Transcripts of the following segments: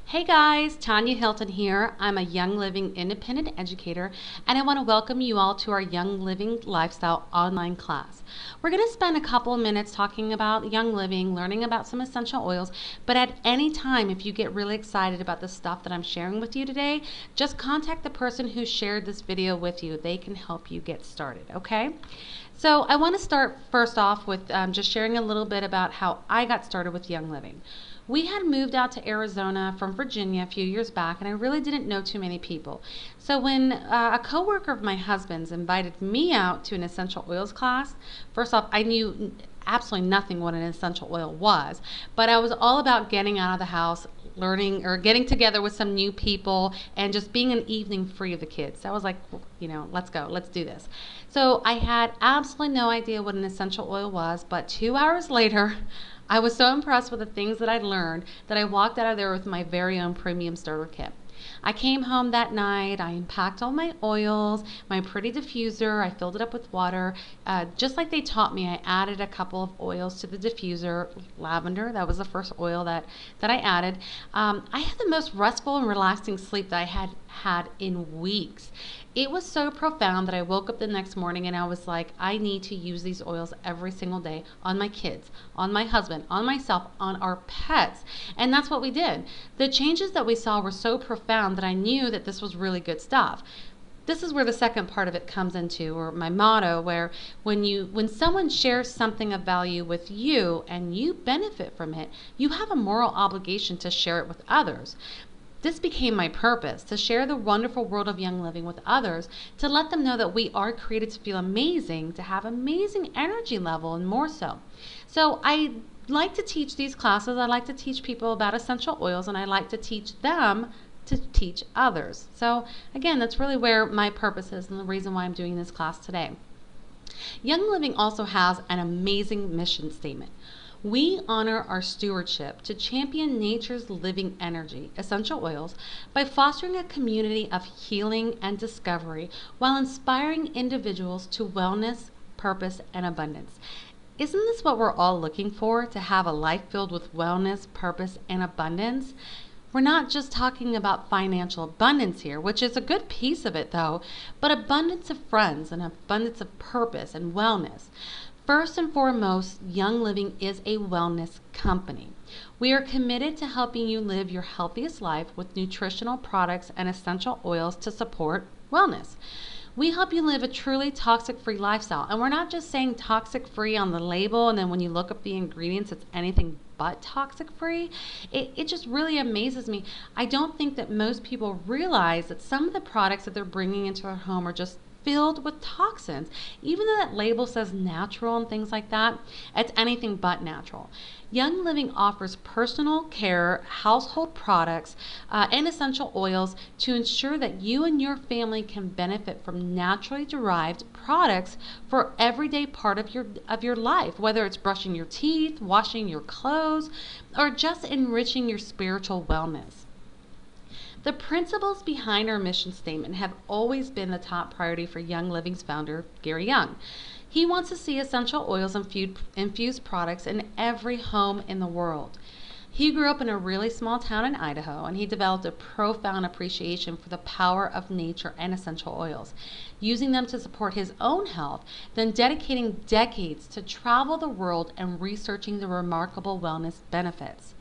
Hey guys, Tanya Hilton here. I'm a Young Living independent educator, and I want to welcome you all to our Young Living Lifestyle online class. We're going to spend a couple of minutes talking about Young Living, learning about some essential oils, but at any time, if you get really excited about the stuff that I'm sharing with you today, just contact the person who shared this video with you. They can help you get started, okay? So I want to start first off with just sharing a little bit about how I got started with Young Living. We had moved out to Arizona from Virginia a few years back, and I really didn't know too many people. So when a coworker of my husband's invited me out to an essential oils class, first off, I knew absolutely nothing what an essential oil was, but I was all about getting out of the house, learning or getting together with some new people, and just being an evening free of the kids. So I was like, let's go, let's do this. So I had absolutely no idea what an essential oil was, but 2 hours later, I was so impressed with the things that I'd learned that I walked out of there with my very own premium starter kit. I came home that night, I unpacked all my oils, my pretty diffuser, I filled it up with water. Just like they taught me, I added a couple of oils to the diffuser. Lavender, that was the first oil that I added. I had the most restful and relaxing sleep that I had had in weeks. It was so profound that I woke up the next morning and I was like, I need to use these oils every single day on my kids, on my husband, on myself, on our pets. And that's what we did. The changes that we saw were so profound that I knew that this was really good stuff. This is where the second part of it comes into, or my motto, where when someone shares something of value with you and you benefit from it, you have a moral obligation to share it with others. This became my purpose, to share the wonderful world of Young Living with others, to let them know that we are created to feel amazing, to have amazing energy level, and more so. So I like to teach these classes. I like to teach people about essential oils, and I like to teach them to teach others. So again, that's really where my purpose is and the reason why I'm doing this class today. Young Living also has an amazing mission statement. We honor our stewardship to champion nature's living energy, essential oils, by fostering a community of healing and discovery while inspiring individuals to wellness, purpose, and abundance. Isn't this what we're all looking for, to have a life filled with wellness, purpose, and abundance? We're not just talking about financial abundance here, which is a good piece of it though, but abundance of friends and abundance of purpose and wellness. First and foremost, Young Living is a wellness company. We are committed to helping you live your healthiest life with nutritional products and essential oils to support wellness. We help you live a truly toxic-free lifestyle. And we're not just saying toxic-free on the label, and then when you look up the ingredients, it's anything but toxic-free. It just really amazes me. I don't think that most people realize that some of the products that they're bringing into their home are just filled with toxins. Even though that label says natural and things like that, it's anything but natural. Young Living offers personal care, household products, and essential oils to ensure that you and your family can benefit from naturally derived products for everyday part of your life, whether it's brushing your teeth, washing your clothes, or just enriching your spiritual wellness. The principles behind our mission statement have always been the top priority for Young Living's founder, Gary Young. He wants to see essential oils and infused products in every home in the world. He grew up in a really small town in Idaho, and he developed a profound appreciation for the power of nature and essential oils, using them to support his own health, then dedicating decades to travel the world and researching the remarkable wellness benefits.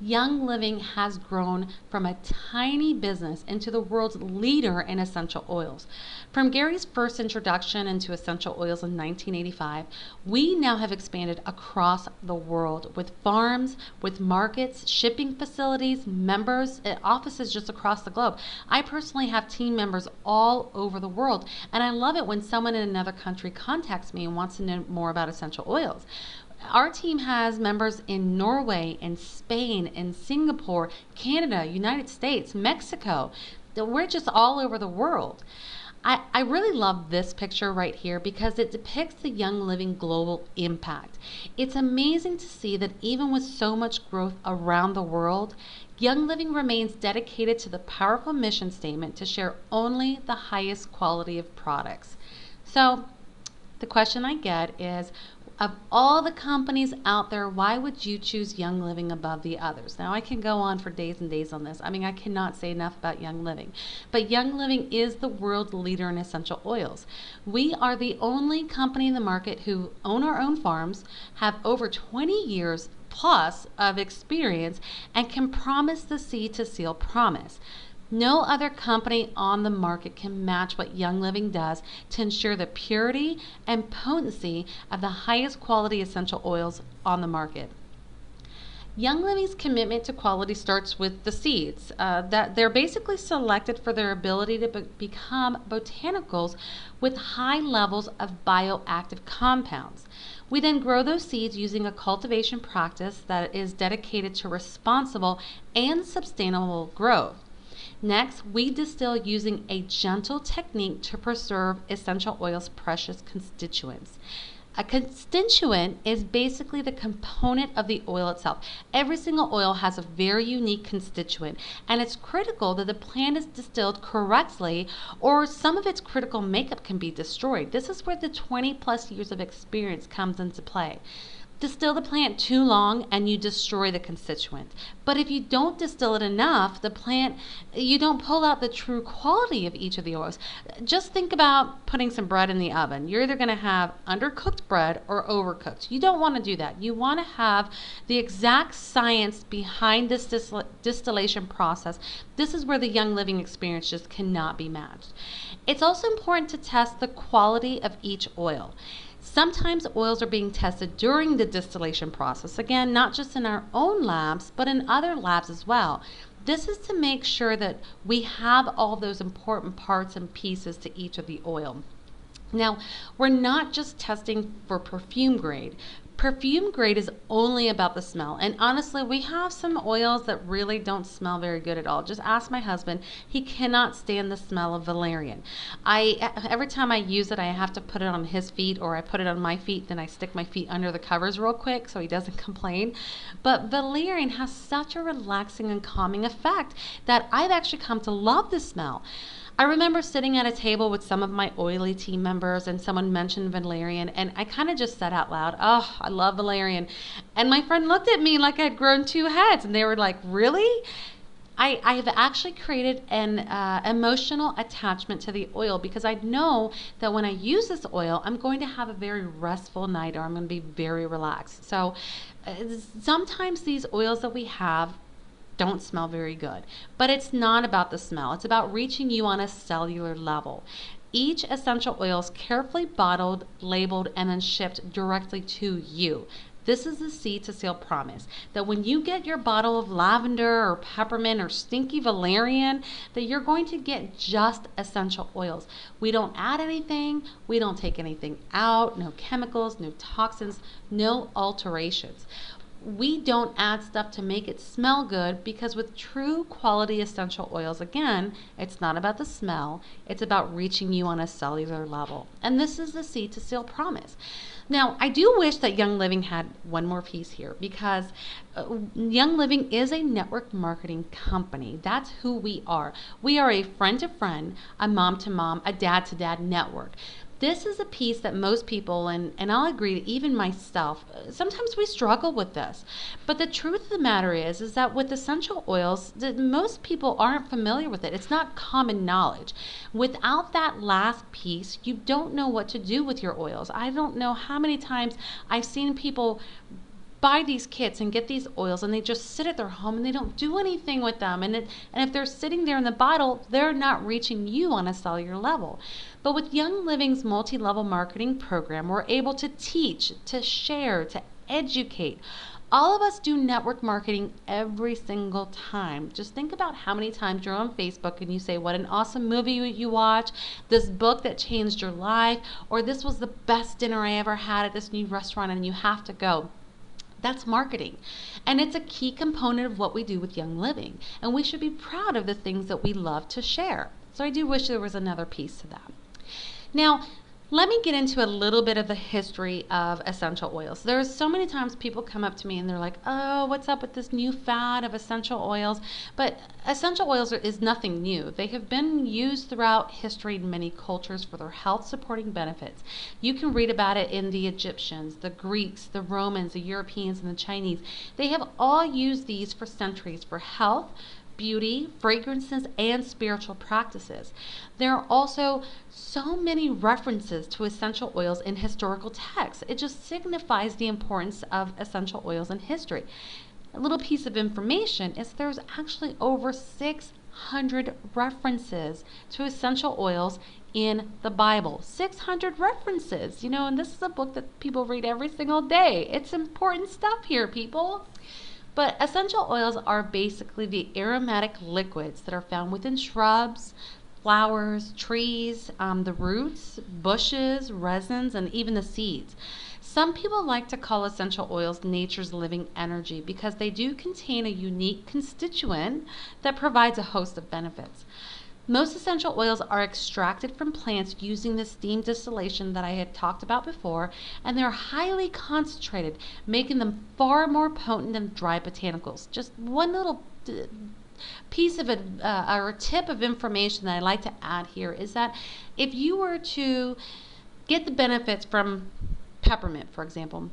Young Living has grown from a tiny business into the world's leader in essential oils. From Gary's first introduction into essential oils in 1985, we now have expanded across the world with farms, with markets, shipping facilities, members, offices just across the globe. I personally have team members all over the world, and I love it when someone in another country contacts me and wants to know more about essential oils. Our team has members in Norway, in Spain, in Singapore, Canada, United States, Mexico. We're just all over the world. I really love this picture right here because it depicts the Young Living global impact. It's amazing to see that even with so much growth around the world, Young Living remains dedicated to the powerful mission statement to share only the highest quality of products. So the question I get is, Of all the companies out there, why would you choose Young Living above the others? Now, I can go on for days and days on this. I mean, I cannot say enough about Young Living. But Young Living is the world leader in essential oils. We are the only company in the market who own our own farms, have over 20 years plus of experience, and can promise the seed to seal promise. No other company on the market can match what Young Living does to ensure the purity and potency of the highest quality essential oils on the market. Young Living's commitment to quality starts with the seeds. That they're basically selected for their ability to become botanicals with high levels of bioactive compounds. We then grow those seeds using a cultivation practice that is dedicated to responsible and sustainable growth. Next, we distill using a gentle technique to preserve essential oil's precious constituents. A constituent is basically the component of the oil itself. Every single oil has a very unique constituent, and it's critical that the plant is distilled correctly, or some of its critical makeup can be destroyed. This is where the 20 plus years of experience comes into play. Distill the plant too long and you destroy the constituent. But if you don't distill it enough, the plant, you don't pull out the true quality of each of the oils. Just think about putting some bread in the oven. You're either going to have undercooked bread or overcooked. You don't want to do that. You want to have the exact science behind this distillation process. This is where the Young Living experience just cannot be matched. It's also important to test the quality of each oil. Sometimes oils are being tested during the distillation process, again, not just in our own labs, but in other labs as well. This is to make sure that we have all those important parts and pieces to each of the oil. Now, we're not just testing for perfume grade. Perfume grade is only about the smell. And honestly, we have some oils that really don't smell very good at all. Just ask my husband. He cannot stand the smell of valerian. Every time I use it, I have to put it on his feet or I put it on my feet. Then I stick my feet under the covers real quick so he doesn't complain. But valerian has such a relaxing and calming effect that I've actually come to love the smell. I remember sitting at a table with some of my oily team members and someone mentioned valerian and I kind of just said out loud, "Oh, I love valerian." And my friend looked at me like I'd grown two heads and they were like, "Really?" I have actually created an emotional attachment to the oil because I know that when I use this oil, I'm going to have a very restful night or I'm going to be very relaxed. So sometimes these oils that we have don't smell very good. But it's not about the smell. It's about reaching you on a cellular level. Each essential oil is carefully bottled, labeled, and then shipped directly to you. This is the seed to seal promise that when you get your bottle of lavender or peppermint or stinky valerian, that you're going to get just essential oils. We don't add anything, we don't take anything out, no chemicals, no toxins, no alterations. We don't add stuff to make it smell good because with true quality essential oils, again, it's not about the smell, it's about reaching you on a cellular level. And this is the seed to seal promise. Now, I do wish that Young Living had one more piece here because Young Living is a network marketing company. That's who we are. We are a friend to friend, a mom to mom, a dad to dad network. This is a piece that most people, and I'll agree, even myself, sometimes we struggle with this. But the truth of the matter is that with essential oils, most people aren't familiar with it. It's not common knowledge. Without that last piece, you don't know what to do with your oils. I don't know how many times I've seen people buy these kits and get these oils and they just sit at their home and they don't do anything with them. And if they're sitting there in the bottle, they're not reaching you on a cellular level. But with Young Living's multi-level marketing program, we're able to teach, to share, to educate. All of us do network marketing every single time. Just think about how many times you're on Facebook and you say, what an awesome movie you watch, this book that changed your life, or this was the best dinner I ever had at this new restaurant and you have to go. That's marketing. And it's a key component of what we do with Young Living. And we should be proud of the things that we love to share. So I do wish there was another piece to that. Now, Let me get into a little bit of the history of essential oils. There's so many times people come up to me and they're like, oh, what's up with this new fad of essential oils? But essential oils is nothing new. They have been used throughout history in many cultures for their health supporting benefits. You can read about it in the Egyptians, the Greeks, the Romans, the Europeans, and the Chinese. They have all used these for centuries for health, beauty, fragrances, and spiritual practices. There are also so many references to essential oils in historical texts. It just signifies the importance of essential oils in history. A little piece of information is there's actually over 600 references to essential oils in the Bible. 600 references, and this is a book that people read every single day. It's important stuff here, people. But essential oils are basically the aromatic liquids that are found within shrubs, flowers, trees, the roots, bushes, resins, and even the seeds. Some people like to call essential oils nature's living energy because they do contain a unique constituent that provides a host of benefits. Most essential oils are extracted from plants using the steam distillation that I had talked about before, and they're highly concentrated, making them far more potent than dry botanicals. Just one little piece of or tip of information that I like to add here is that if you were to get the benefits from peppermint, for example,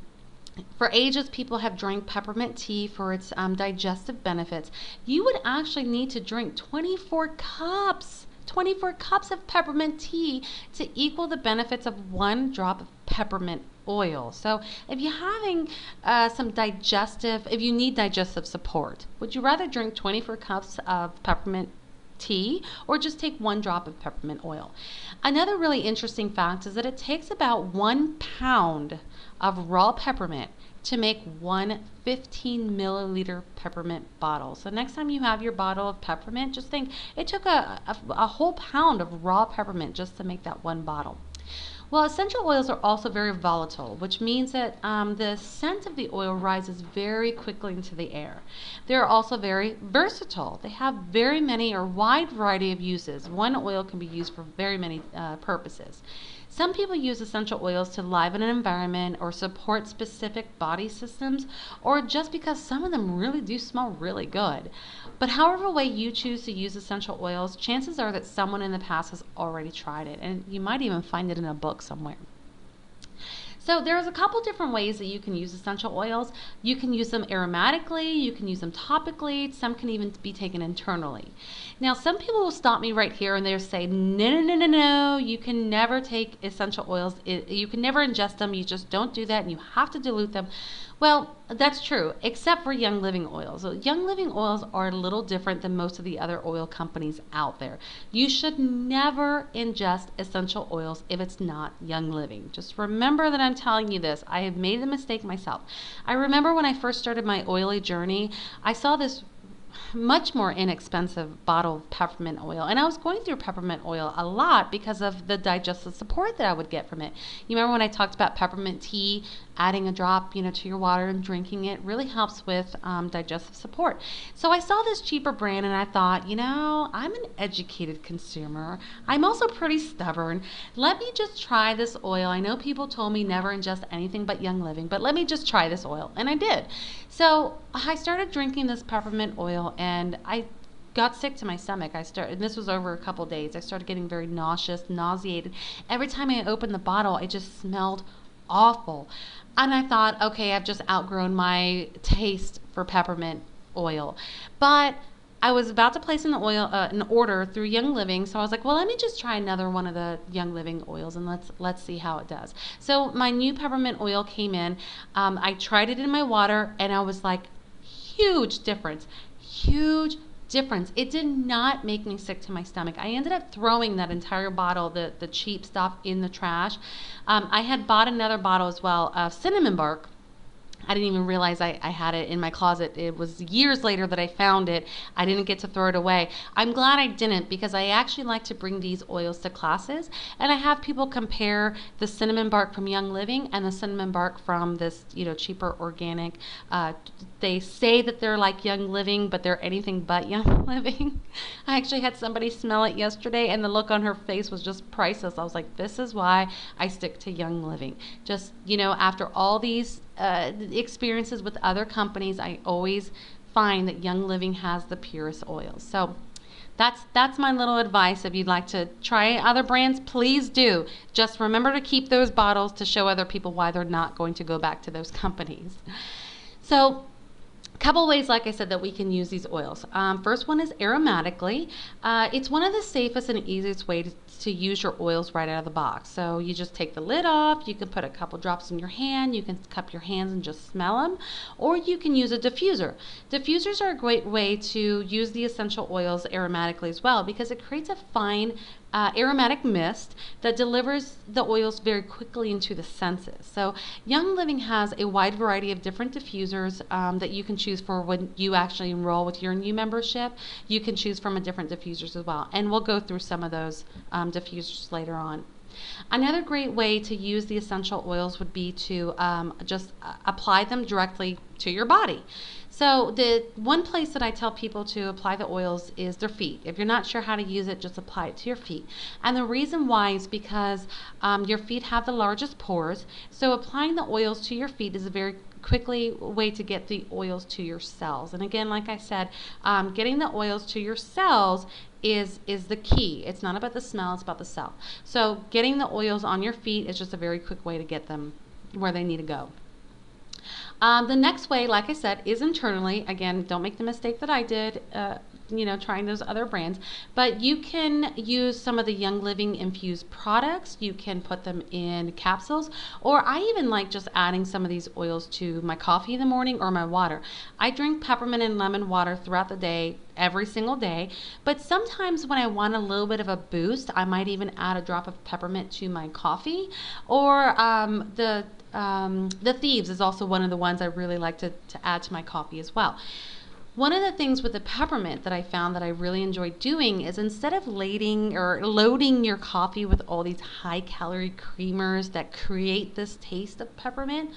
for ages, people have drank peppermint tea for its digestive benefits. You would actually need to drink 24 cups of peppermint tea to equal the benefits of 1 drop of peppermint oil. So if you're having if you need digestive support, would you rather drink 24 cups of peppermint tea or just take 1 drop of peppermint oil? Another really interesting fact is that it takes about 1 pound of raw peppermint to make 1 15 milliliter peppermint bottle. So next time you have your bottle of peppermint, just think it took a whole pound of raw peppermint just to make that 1 bottle. Well, essential oils are also very volatile, which means that the scent of the oil rises very quickly into the air. They're also very versatile. They have very many or wide variety of uses. One oil can be used for very many purposes. Some people use essential oils to liven an environment or support specific body systems, or just because some of them really do smell really good. But however way you choose to use essential oils, chances are that someone in the past has already tried it, and you might even find it in a book somewhere. So there's a couple different ways that you can use essential oils. You can use them aromatically, you can use them topically, some can even be taken internally. Now, some people will stop me right here and they'll say, no, you can never take essential oils, you can never ingest them, you just don't do that and you have to dilute them. Well, that's true, except for Young Living oils. So Young Living oils are a little different than most of the other oil companies out there. You should never ingest essential oils if it's not Young Living. Just remember that I'm telling you this. I have made the mistake myself. I remember when I first started my oily journey, I saw this much more inexpensive bottle of peppermint oil, and I was going through peppermint oil a lot because of the digestive support that I would get from it. You remember when I talked about peppermint tea, adding a drop to your water and drinking it really helps with digestive support. So I saw this cheaper brand and I thought, I'm an educated consumer, I'm also pretty stubborn, let me just try this oil. I know people told me never ingest anything but Young Living, but let me just try this oil, and I did. So I started drinking this peppermint oil and I got sick to my stomach. And this was over a couple days. I started getting very nauseated. Every time I opened the bottle, it just smelled awful. And I thought, okay, I've just outgrown my taste for peppermint oil. But I was about to place an order through Young Living, so I was like, well, let me just try another one of the Young Living oils and let's see how it does. So my new peppermint oil came in. I tried it in my water, and I was like, huge difference. It did not make me sick to my stomach. I ended up throwing that entire bottle, the cheap stuff, in the trash. I had bought another bottle as well of cinnamon bark, I didn't even realize I had it in my closet. It was years later that I found it. I didn't get to throw it away. I'm glad I didn't, because I actually like to bring these oils to classes, and I have people compare the cinnamon bark from Young Living and the cinnamon bark from this, cheaper organic. They say that they're like Young Living, but they're anything but Young Living. I actually had somebody smell it yesterday, and the look on her face was just priceless. I was like, this is why I stick to Young Living. Just, after all these experiences with other companies, I always find that Young Living has the purest oils. So that's my little advice. If you'd like to try other brands, please do. Just remember to keep those bottles to show other people why they're not going to go back to those companies. So couple ways, like I said, that we can use these oils. First one is aromatically. It's one of the safest and easiest ways to use your oils right out of the box. So you just take the lid off, you can put a couple drops in your hand, you can cup your hands and just smell them, or you can use a diffuser. Diffusers are a great way to use the essential oils aromatically as well, because it creates a fine aromatic mist that delivers the oils very quickly into the senses. So Young Living has a wide variety of different diffusers that you can choose for when you actually enroll with your new membership. You can choose from a different diffusers as well, and we'll go through some of those diffusers later on. Another great way to use the essential oils would be to just apply them directly to your body. So the one place that I tell people to apply the oils is their feet. If you're not sure how to use it, just apply it to your feet. And the reason why is because your feet have the largest pores. So applying the oils to your feet is a very quickly way to get the oils to your cells. And again, like I said, getting the oils to your cells is the key. It's not about the smell, it's about the cell. So getting the oils on your feet is just a very quick way to get them where they need to go. The next way, like I said, is internally. Again, don't make the mistake that I did, trying those other brands. But you can use some of the Young Living infused products. You can put them in capsules, or I even like just adding some of these oils to my coffee in the morning or my water. I drink peppermint and lemon water throughout the day, every single day, but sometimes when I want a little bit of a boost, I might even add a drop of peppermint to my coffee, or the Thieves is also one of the ones I really like to add to my coffee as well. One of the things with the peppermint that I found that I really enjoy doing is, instead of loading your coffee with all these high calorie creamers that create this taste of peppermint,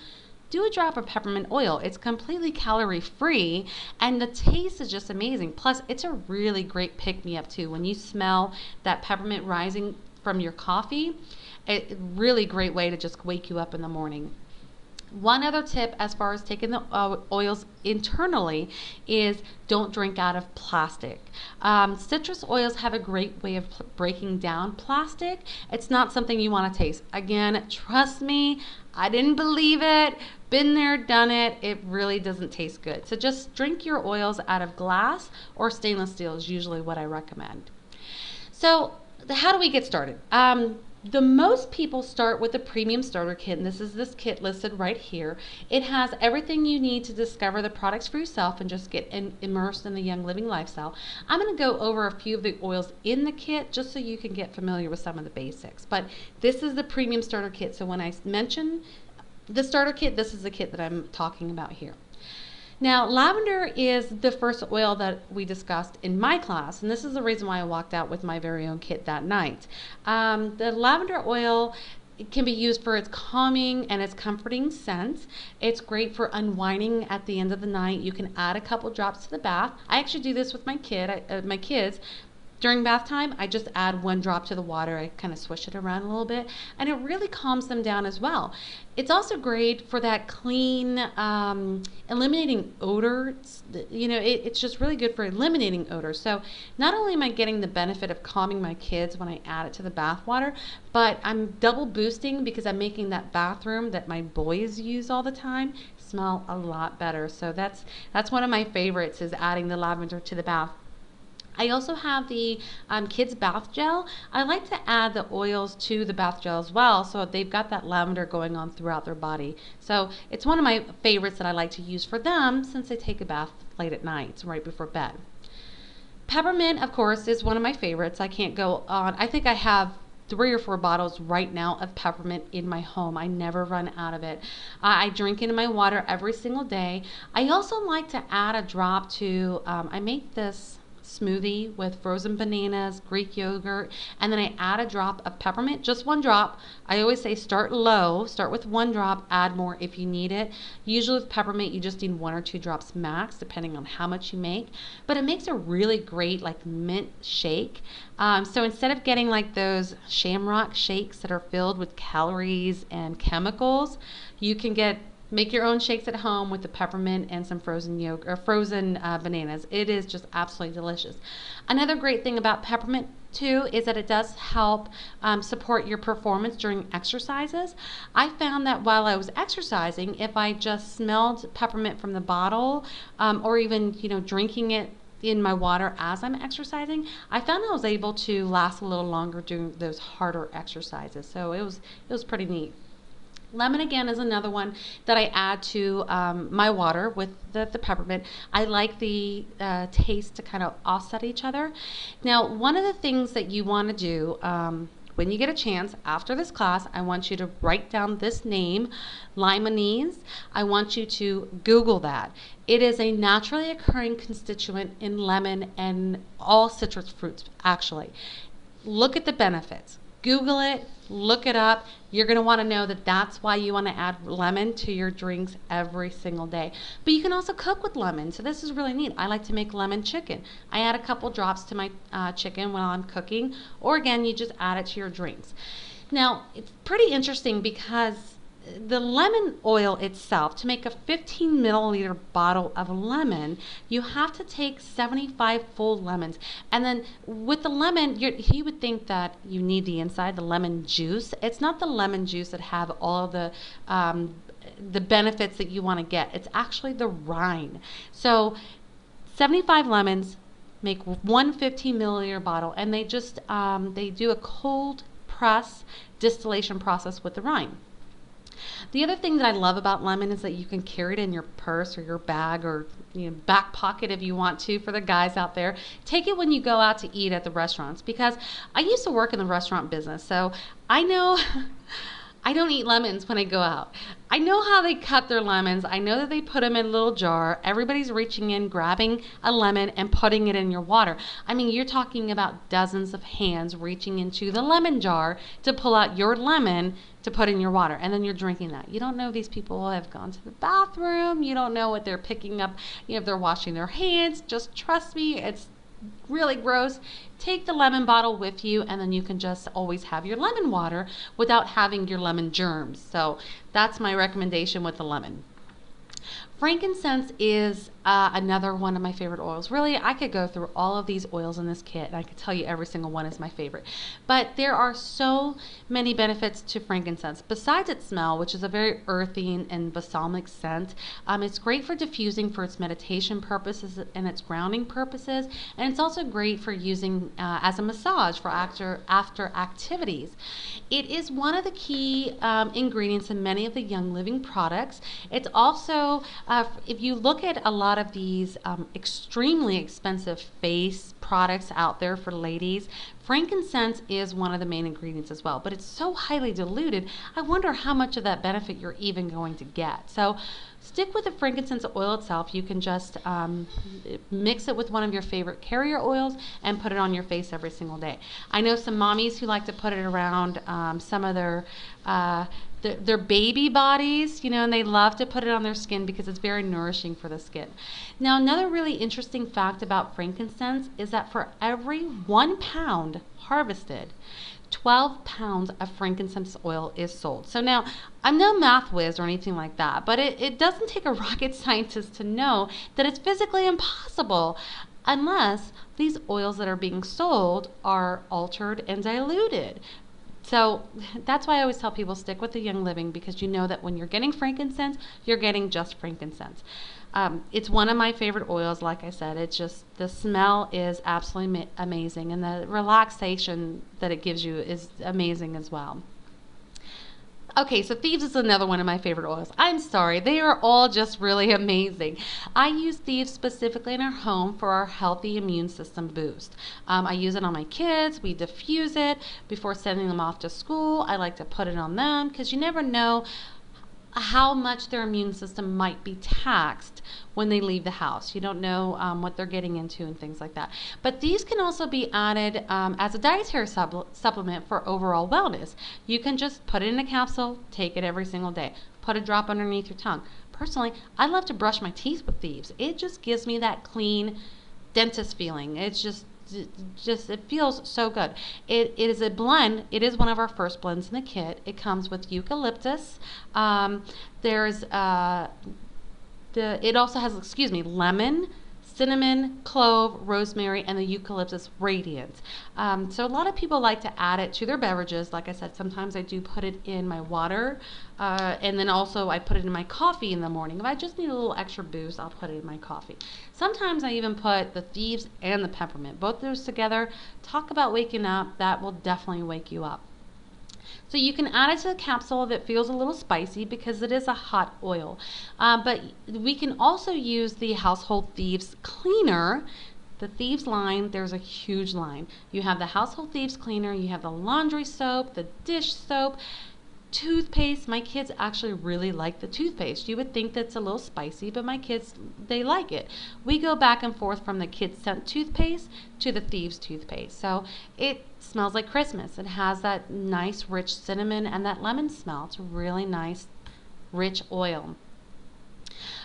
do a drop of peppermint oil. It's completely calorie free and the taste is just amazing. Plus, it's a really great pick-me-up too. When you smell that peppermint rising from your coffee, a really great way to just wake you up in the morning. One other tip as far as taking the oils internally is don't drink out of plastic. Citrus oils have a great way of breaking down plastic. It's not something you want to taste. Again, trust me, I didn't believe it. Been there, done it. It really doesn't taste good. So just drink your oils out of glass or stainless steel is usually what I recommend. So how do we get started? The most people start with the premium starter kit, and this is this kit listed right here. It has everything you need to discover the products for yourself and just get immersed in the Young Living lifestyle. I'm going to go over a few of the oils in the kit just so you can get familiar with some of the basics. But this is the premium starter kit, so when I mention the starter kit, this is the kit that I'm talking about here. Now, lavender is the first oil that we discussed in my class, and this is the reason why I walked out with my very own kit that night. The lavender oil, it can be used for its calming and its comforting scent. It's great for unwinding at the end of the night. You can add a couple drops to the bath. I actually do this with my kids. During bath time, I just add 1 drop to the water. I kind of swish it around a little bit, and it really calms them down as well. It's also great for that clean, eliminating odor. It's just really good for eliminating odor. So not only am I getting the benefit of calming my kids when I add it to the bath water, but I'm double boosting because I'm making that bathroom that my boys use all the time smell a lot better. So that's one of my favorites, is adding the lavender to the bath. I also have the kids bath gel. I like to add the oils to the bath gel as well, so they've got that lavender going on throughout their body. So it's one of my favorites that I like to use for them since they take a bath late at night, right before bed. Peppermint, of course, is one of my favorites. I can't go on. I think I have 3 or 4 bottles right now of peppermint in my home. I never run out of it. I drink it in my water every single day. I also like to add a drop to, I make this smoothie with frozen bananas, Greek yogurt, and then I add a drop of peppermint, just 1 drop. I always say start low, start with 1 drop, add more if you need it. Usually with peppermint, you just need 1 or 2 drops max, depending on how much you make. But it makes a really great like mint shake. So instead of getting like those shamrock shakes that are filled with calories and chemicals, you can make your own shakes at home with the peppermint and some frozen yogurt or frozen bananas. It is just absolutely delicious. Another great thing about peppermint too is that it does help support your performance during exercises. I found that while I was exercising, if I just smelled peppermint from the bottle, or even drinking it in my water as I'm exercising, I found I was able to last a little longer doing those harder exercises. So it was pretty neat. Lemon again is another one that I add to my water with the peppermint. I like the taste to kind of offset each other. Now, one of the things that you want to do when you get a chance after this class, I want you to write down this name, limonene. I want you to Google that. It is a naturally occurring constituent in lemon and all citrus fruits, actually. Look at the benefits. Google it, look it up. You're going to want to know that that's why you want to add lemon to your drinks every single day. But you can also cook with lemon, so this is really neat. I like to make lemon chicken. I add a couple drops to my chicken while I'm cooking, or again, you just add it to your drinks. Now, it's pretty interesting because the lemon oil itself, to make a 15 milliliter bottle of lemon, you have to take 75 full lemons. And then with the lemon, he would think that you need the inside, the lemon juice. It's not the lemon juice that have all the benefits that you want to get. It's actually the rind. So 75 lemons make one 15 milliliter bottle, and they just they do a cold press distillation process with the rind. The other thing that I love about lemon is that you can carry it in your purse or your bag or back pocket if you want to, for the guys out there. Take it when you go out to eat at the restaurants, because I used to work in the restaurant business, so I know I don't eat lemons when I go out. I know how they cut their lemons. I know that they put them in a little jar. Everybody's reaching in, grabbing a lemon and putting it in your water. I mean, you're talking about dozens of hands reaching into the lemon jar to pull out your lemon to put in your water, and then you're drinking that. You don't know these people have gone to the bathroom. You don't know what they're picking up, if they're washing their hands. Just trust me, it's really gross. Take the lemon bottle with you, and then you can just always have your lemon water without having your lemon germs. So that's my recommendation with the lemon. Frankincense is another one of my favorite oils. Really, I could go through all of these oils in this kit, and I could tell you every single one is my favorite. But there are so many benefits to frankincense. Besides its smell, which is a very earthy and balsamic scent, it's great for diffusing for its meditation purposes and its grounding purposes, and it's also great for using as a massage for after activities. It is one of the key ingredients in many of the Young Living products. It's also, if you look at a lot of these extremely expensive face products out there for ladies, frankincense is one of the main ingredients as well, but it's so highly diluted, I wonder how much of that benefit you're even going to get. So stick with the frankincense oil itself. You can just mix it with one of your favorite carrier oils and put it on your face every single day. I know some mommies who like to put it around some of their baby bodies, and they love to put it on their skin because it's very nourishing for the skin. Now, another really interesting fact about frankincense is that for every 1 pound harvested, 12 pounds of frankincense oil is sold. So now, I'm no math whiz or anything like that, but it doesn't take a rocket scientist to know that it's physically impossible unless these oils that are being sold are altered and diluted. So that's why I always tell people stick with the Young Living, because you know that when you're getting frankincense, you're getting just frankincense. It's one of my favorite oils. Like I said, it's just, the smell is absolutely amazing, and the relaxation that it gives you is amazing as well. Okay, so Thieves is another one of my favorite oils. I'm sorry, they are all just really amazing. I use Thieves specifically in our home for our healthy immune system boost. I use it on my kids. We diffuse it before sending them off to school. I like to put it on them because you never know how much their immune system might be taxed when they leave the house. You don't know what they're getting into and things like that. But these can also be added as a dietary supplement for overall wellness. You can just put it in a capsule, take it every single day. Put a drop underneath your tongue. Personally, I love to brush my teeth with Thieves. It just gives me that clean dentist feeling. It's just it feels so good. It is a blend. It is one of our first blends in the kit. It comes with eucalyptus. There's it also has, excuse me, lemon, cinnamon, clove, rosemary, and the eucalyptus radiance. So a lot of people like to add it to their beverages. Like I said, sometimes I do put it in my water, and then also I put it in my coffee in the morning. If I just need a little extra boost, I'll put it in my coffee. Sometimes I even put the Thieves and the peppermint. Both those together, talk about waking up. That will definitely wake you up. So you can add it to a capsule if it feels a little spicy because it is a hot oil. But we can also use the Household Thieves cleaner. The Thieves line, there's a huge line. You have the Household Thieves cleaner, you have the laundry soap, the dish soap, toothpaste. My kids actually really like the toothpaste. You would think that's a little spicy, but my kids, they like it. We go back and forth from the kids scent toothpaste to the Thieves toothpaste. So it smells like Christmas. It has that nice rich cinnamon and that lemon smell. It's a really nice rich oil.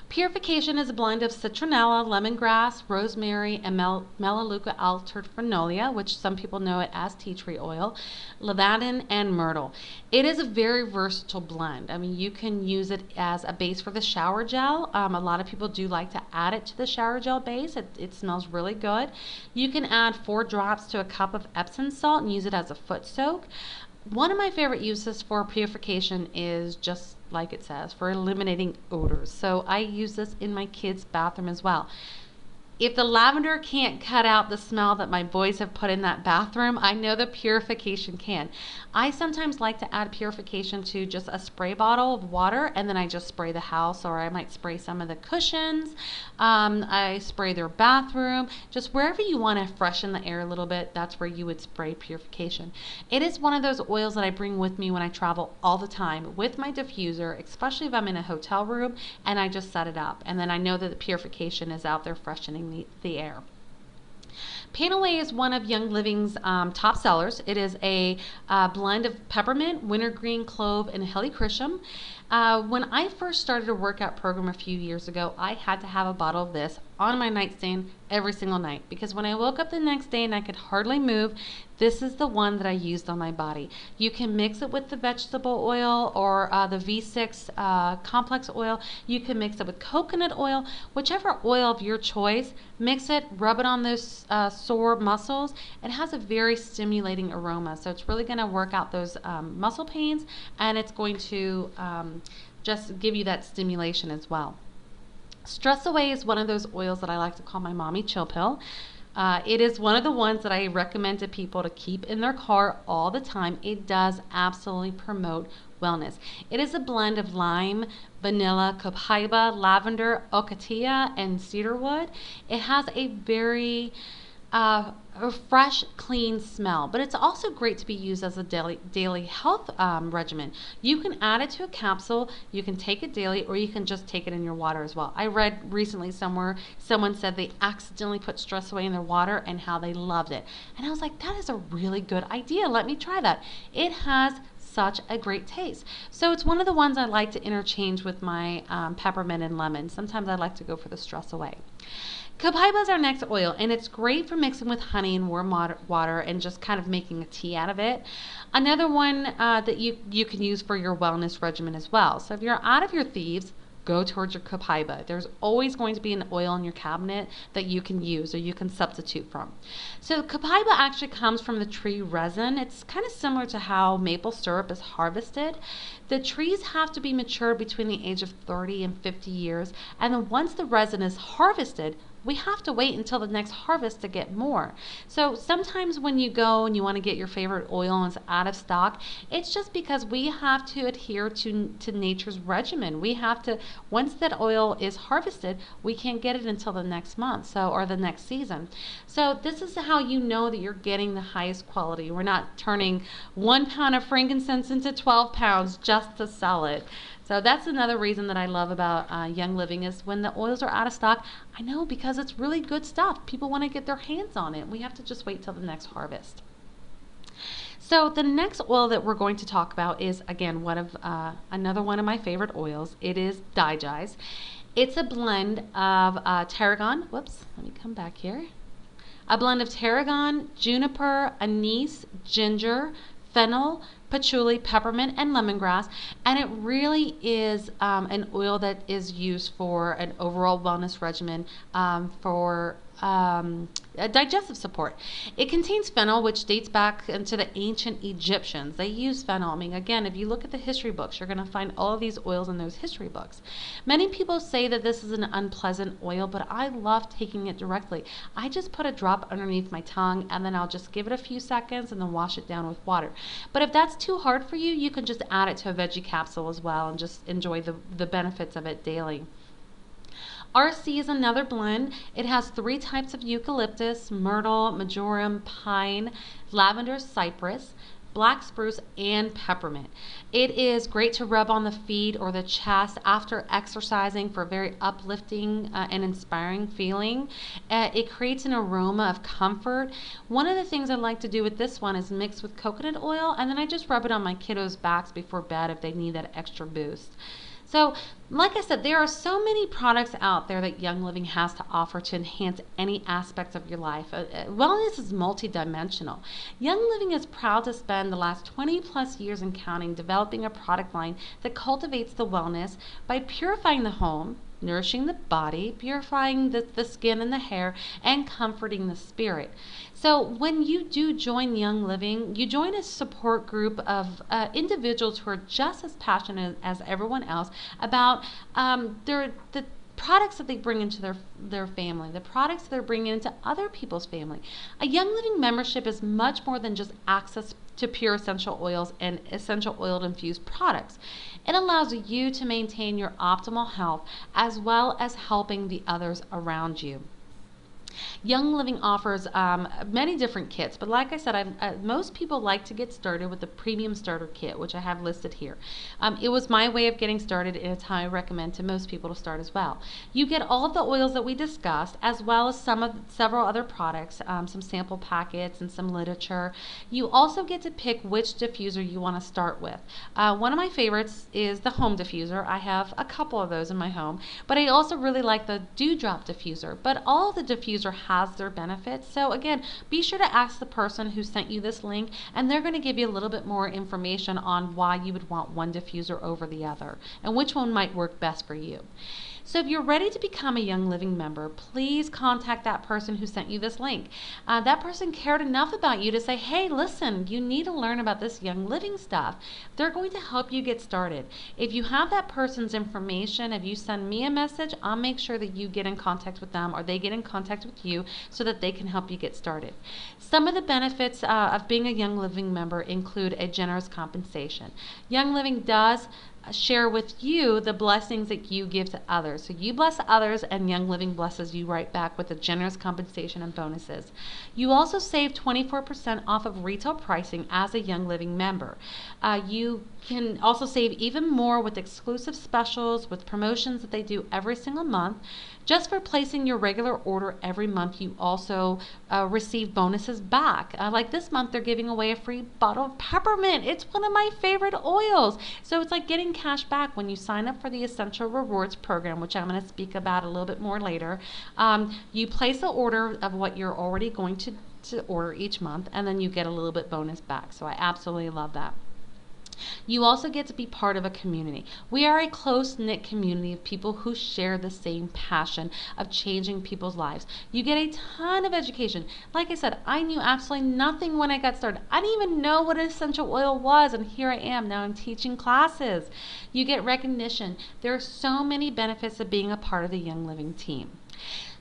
Purification is a blend of citronella, lemongrass, rosemary, and Melaleuca alternaria, which some people know it as tea tree oil, lavandin, and myrtle. It is a very versatile blend. I mean, you can use it as a base for the shower gel. A lot of people do like to add it to the shower gel base. It smells really good. You can add 4 drops to a cup of Epsom salt and use it as a foot soak. One of my favorite uses for purification is just like it says, for eliminating odors. So I use this in my kids' bathroom as well. If the lavender can't cut out the smell that my boys have put in that bathroom, I know the purification can. I sometimes like to add purification to just a spray bottle of water, and then I just spray the house, or I might spray some of the cushions. I spray their bathroom. Just wherever you want to freshen the air a little bit, that's where you would spray purification. It is one of those oils that I bring with me when I travel all the time with my diffuser, especially if I'm in a hotel room and I just set it up. And then I know that the purification is out there freshening the air. Panaway is one of Young Living's top sellers. It is a blend of peppermint, wintergreen, clove, and helichrysum. When I first started a workout program a few years ago, I had to have a bottle of this on my nightstand every single night because when I woke up the next day and I could hardly move, this is the one that I used on my body. You can mix it with the vegetable oil or the V6 complex oil. You can mix it with coconut oil, whichever oil of your choice. Mix it, rub it on those sore muscles. It has a very stimulating aroma, so it's really going to work out those muscle pains, and it's going to just give you that stimulation as well. Stress Away is one of those oils that I like to call my mommy chill pill. It is one of the ones that I recommend to people to keep in their car all the time. It does absolutely promote wellness. It is a blend of lime, vanilla, copaiba, lavender, ocotillo, and cedarwood. It has a very a fresh, clean smell, but it's also great to be used as a daily health regimen. You can add it to a capsule, you can take it daily, or you can just take it in your water as well. I read recently somewhere someone said they accidentally put Stress Away in their water and how they loved it. And I was like, that is a really good idea. Let me try that. It has such a great taste. So it's one of the ones I like to interchange with my peppermint and lemon. Sometimes I like to go for the Stress Away. Copaiba is our next oil, and it's great for mixing with honey and warm water and just kind of making a tea out of it. Another one that you can use for your wellness regimen as well. So if you're out of your Thieves, go towards your copaiba. There's always going to be an oil in your cabinet that you can use or you can substitute from. So copaiba actually comes from the tree resin. It's kind of similar to how maple syrup is harvested. The trees have to be matured between the age of 30 and 50 years, and then once the resin is harvested, we have to wait until the next harvest to get more. So sometimes when you go and you want to get your favorite oil and it's out of stock, it's just because we have to adhere to nature's regimen. We have to, once that oil is harvested, we can't get it until the next month, so, or the next season. So this is how you know that you're getting the highest quality. We're not turning 1 pound of frankincense into 12 pounds just to sell it. So that's another reason that I love about Young Living is when the oils are out of stock. I know, because it's really good stuff. People want to get their hands on it. We have to just wait till the next harvest. So the next oil that we're going to talk about is, again, another one of my favorite oils. It is Digest. It's a blend of tarragon. Whoops, let me come back here. A blend of tarragon, juniper, anise, ginger, fennel, patchouli, peppermint, and lemongrass, and it really is an oil that is used for an overall wellness regimen for digestive support. It contains fennel, which dates back into the ancient Egyptians. They used fennel. I mean, again, if you look at the history books, you're going to find all of these oils in those history books. Many people say that this is an unpleasant oil, but I love taking it directly. I just put a drop underneath my tongue, and then I'll just give it a few seconds and then wash it down with water. But if that's too hard for you, you can just add it to a veggie capsule as well and just enjoy the benefits of it daily. RC is another blend. It has 3 types of eucalyptus: myrtle, marjoram, pine, lavender, cypress, black spruce, and peppermint. It is great to rub on the feet or the chest after exercising for a very uplifting and inspiring feeling. It creates an aroma of comfort. One of the things I like to do with this one is mix with coconut oil, and then I just rub it on my kiddos' backs before bed if they need that extra boost. So, like I said, there are so many products out there that Young Living has to offer to enhance any aspects of your life. Wellness is multidimensional. Young Living is proud to spend the last 20 plus years and counting developing a product line that cultivates the wellness by purifying the home, nourishing the body, purifying the skin and the hair, and comforting the spirit. So when you do join Young Living, you join a support group of individuals who are just as passionate as everyone else about the products that they bring into their family, the products that they're bringing into other people's family. A Young Living membership is much more than just access to pure essential oils and essential oil infused products. It allows you to maintain your optimal health as well as helping the others around you. Young Living offers many different kits, but like I said, most people like to get started with the Premium Starter Kit, which I have listed here. It was my way of getting started, and it's how I recommend to most people to start as well. You get all of the oils that we discussed, as well as several other products, some sample packets and some literature. You also get to pick which diffuser you want to start with. One of my favorites is the home diffuser. I have a couple of those in my home, but I also really like the Dewdrop diffuser. But all the diffuser has their benefits. So again, be sure to ask the person who sent you this link, and they're going to give you a little bit more information on why you would want one diffuser over the other and which one might work best for you. So if you're ready to become a Young Living member, please contact that person who sent you this link. That person cared enough about you to say, hey, listen, you need to learn about this Young Living stuff. They're going to help you get started. If you have that person's information, if you send me a message, I'll make sure that you get in contact with them or they get in contact with you so that they can help you get started. Some of the benefits of being a Young Living member include a generous compensation. Young Living does share with you the blessings that you give to others. So you bless others, and Young Living blesses you right back with a generous compensation and bonuses. You also save 24% off of retail pricing as a Young Living member. You can also save even more with exclusive specials, with promotions that they do every single month. Just for placing your regular order every month, you also receive bonuses back. Like this month, they're giving away a free bottle of peppermint. It's one of my favorite oils. So it's like getting cash back when you sign up for the Essential Rewards program, which I'm going to speak about a little bit more later. You place an order of what you're already going to order each month, and then you get a little bit bonus back. So I absolutely love that. You also get to be part of a community. We are a close-knit community of people who share the same passion of changing people's lives. You get a ton of education. Like I said, I knew absolutely nothing when I got started. I didn't even know what an essential oil was, and here I am. Now I'm teaching classes. You get recognition. There are so many benefits of being a part of the Young Living team.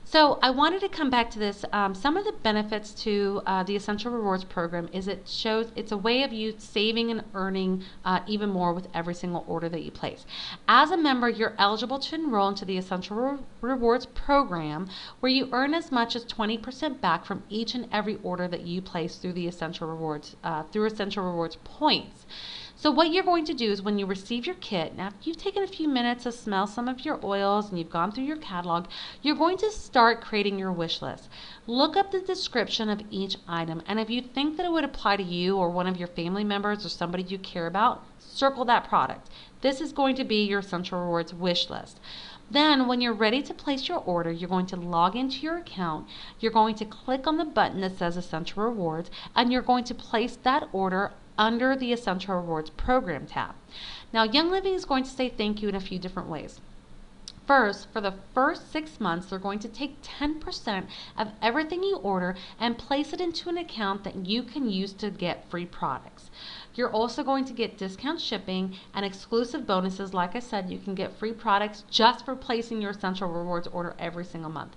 So I wanted to come back to this. Some of the benefits to the Essential Rewards program is it shows it's a way of you saving and earning even more with every single order that you place. As a member, you're eligible to enroll into the Essential Rewards program, where you earn as much as 20% back from each and every order that you place through the through Essential Rewards points. So what you're going to do is when you receive your kit, now after you've taken a few minutes to smell some of your oils and you've gone through your catalog, you're going to start creating your wish list. Look up the description of each item, and if you think that it would apply to you or one of your family members or somebody you care about, circle that product. This is going to be your Essential Rewards wish list. Then when you're ready to place your order, you're going to log into your account, you're going to click on the button that says Essential Rewards, and you're going to place that order under the Essential Rewards Program tab. Now, Young Living is going to say thank you in a few different ways. First, for the first 6 months, they're going to take 10% of everything you order and place it into an account that you can use to get free products. You're also going to get discount shipping and exclusive bonuses. Like I said, you can get free products just for placing your Essential Rewards order every single month.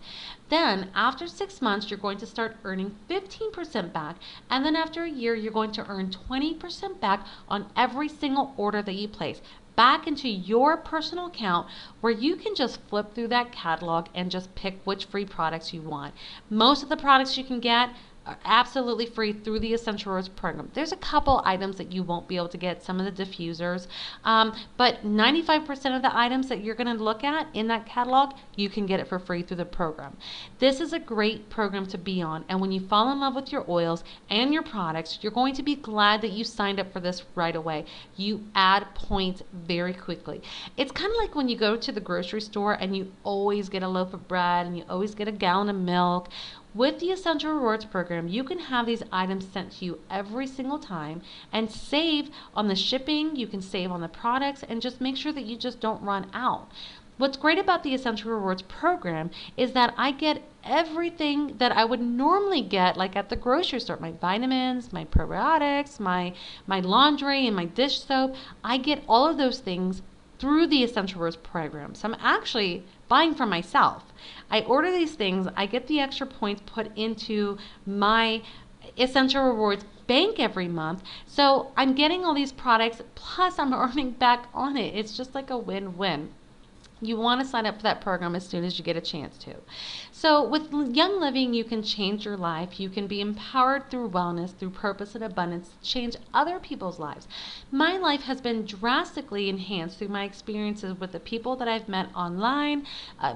Then, after 6 months, you're going to start earning 15% back, and then after a year, you're going to earn 20% back on every single order that you place, back into your personal account, where you can just flip through that catalog and just pick which free products you want. Most of the products you can get are absolutely free through the Essential Rewards program. There's a couple items that you won't be able to get, some of the diffusers, but 95% of the items that you're going to look at in that catalog, you can get it for free through the program. This is a great program to be on, and when you fall in love with your oils and your products, you're going to be glad that you signed up for this right away. You add points very quickly. It's kind of like when you go to the grocery store and you always get a loaf of bread and you always get a gallon of milk. With the Essential Rewards program, you can have these items sent to you every single time and save on the shipping, you can save on the products, and just make sure that you just don't run out. What's great about the Essential Rewards program is that I get everything that I would normally get, like at the grocery store, my vitamins, my probiotics, my laundry, and my dish soap. I get all of those things through the Essential Rewards program. So I'm actually buying for myself. I order these things, I get the extra points put into my Essential Rewards bank every month. So I'm getting all these products, plus I'm earning back on it. It's just like a win-win. You want to sign up for that program as soon as you get a chance to. So with Young Living, you can change your life. You can be empowered through wellness, through purpose and abundance, to change other people's lives. My life has been drastically enhanced through my experiences with the people that I've met online,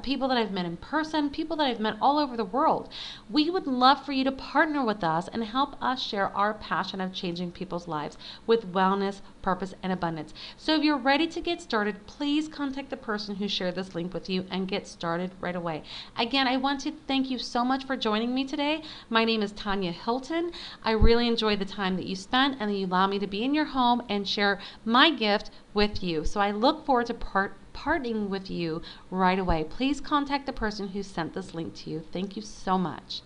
people that I've met in person, people that I've met all over the world. We would love for you to partner with us and help us share our passion of changing people's lives with wellness, purpose, and abundance. So if you're ready to get started, please contact the person who shared this link with you and get started right away. Again, I want to thank you so much for joining me today. My name is Tania Hilton. I really enjoyed the time that you spent and that you allow me to be in your home and share my gift with you. So I look forward to partnering with you right away. Please contact the person who sent this link to you. Thank you so much.